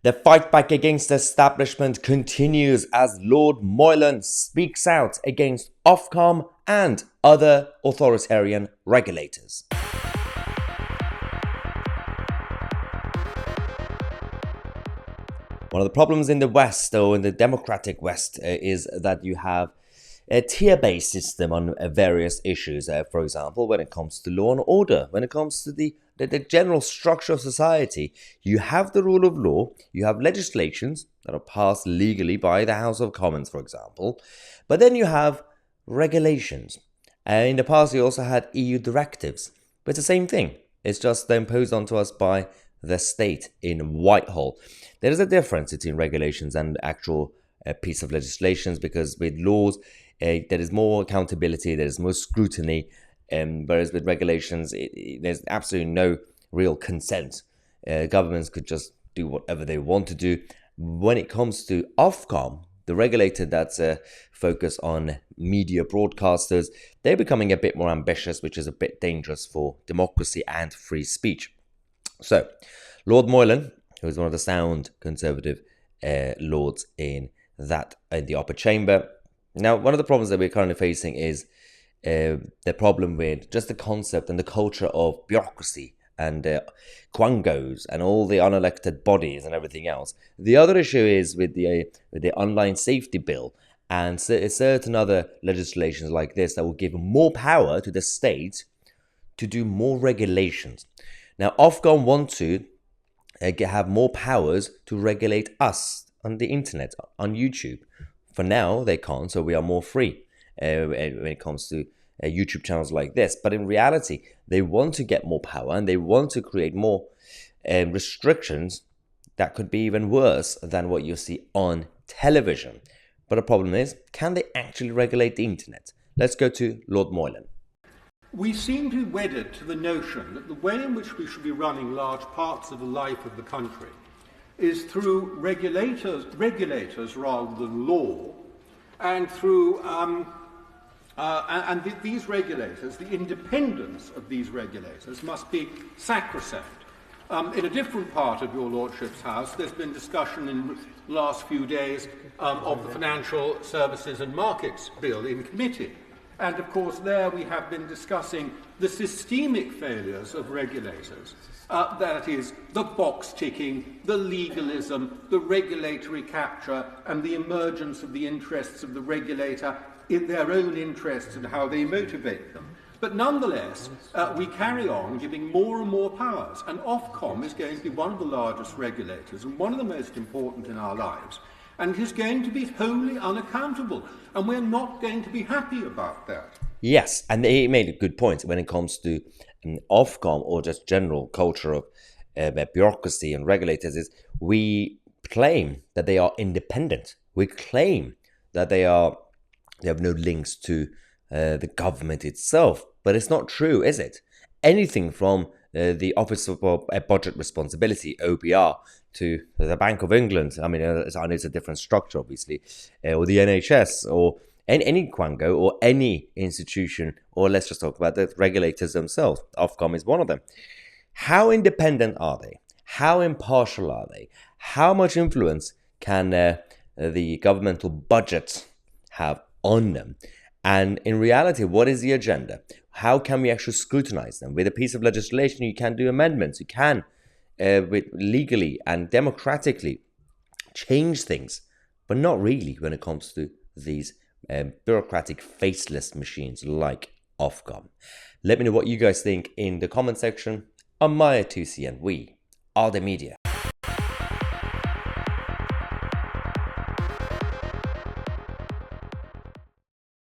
The fight back against the establishment continues as Lord Moylan speaks out against Ofcom and other authoritarian regulators. One of the problems in the West, or in the democratic West, is that you have a tier-based system on various issues. For example, when it comes to law and order, when it comes to the general structure of society, you have the rule of law, you have legislations that are passed legally by the House of Commons, for example, but then you have regulations. In the past, you also had EU directives, but it's the same thing. It's just imposed onto us by the state in Whitehall. There is a difference between regulations and actual piece of legislations, because with laws, there is more accountability, there is more scrutiny, whereas with regulations, there's absolutely no real consent. Governments could just do whatever they want to do. When it comes to Ofcom, the regulator that's focused on media broadcasters, they're becoming a bit more ambitious, which is a bit dangerous for democracy and free speech. So, Lord Moylan, who is one of the sound conservative lords in the upper chamber. Now, one of the problems that we're currently facing is the problem with just the concept and the culture of bureaucracy and quangos and all the unelected bodies and everything else. The other issue is with the online safety bill and certain other legislations like this that will give more power to the state to do more regulations. Now, Ofcom want to have more powers to regulate us on the internet, on YouTube. For now, they can't, so we are more free when it comes to YouTube channels like this. But in reality, they want to get more power and they want to create more restrictions that could be even worse than what you see on television. But the problem is, can they actually regulate the internet? Let's go to Lord Moylan. We seem to be wedded to the notion that the way in which we should be running large parts of the life of the country is through regulators rather than law, and through these regulators, the independence of these regulators must be sacrosanct. In a different part of your Lordship's House, there's been discussion in the last few days of the Financial Services and Markets Bill in committee. And of course, there we have been discussing the systemic failures of regulators. That is, the box ticking, the legalism, the regulatory capture, and the emergence of the interests of the regulator in their own interests and how they motivate them. But nonetheless, we carry on giving more and more powers, and Ofcom is going to be one of the largest regulators and one of the most important in our lives. And it is going to be wholly unaccountable. And we're not going to be happy about that. Yes, and he made a good point when it comes to Ofcom or just general culture of bureaucracy and regulators is we claim that they are independent. We claim that they have no links to the government itself. But it's not true, is it? Anything from the Office of Budget Responsibility, OBR, to the Bank of England. I mean, I know it's a different structure, obviously, or the NHS, or any quango, or any institution, or let's just talk about the regulators themselves. Ofcom is one of them. How independent are they? How impartial are they? How much influence can the governmental budget have on them? And in reality, what is the agenda? How can we actually scrutinize them? With a piece of legislation, you can do amendments. You can, legally and democratically, change things, but not really when it comes to these bureaucratic faceless machines like Ofcom. Let me know what you guys think in the comment section. I'm Mahyar, Tousi, and we are the media.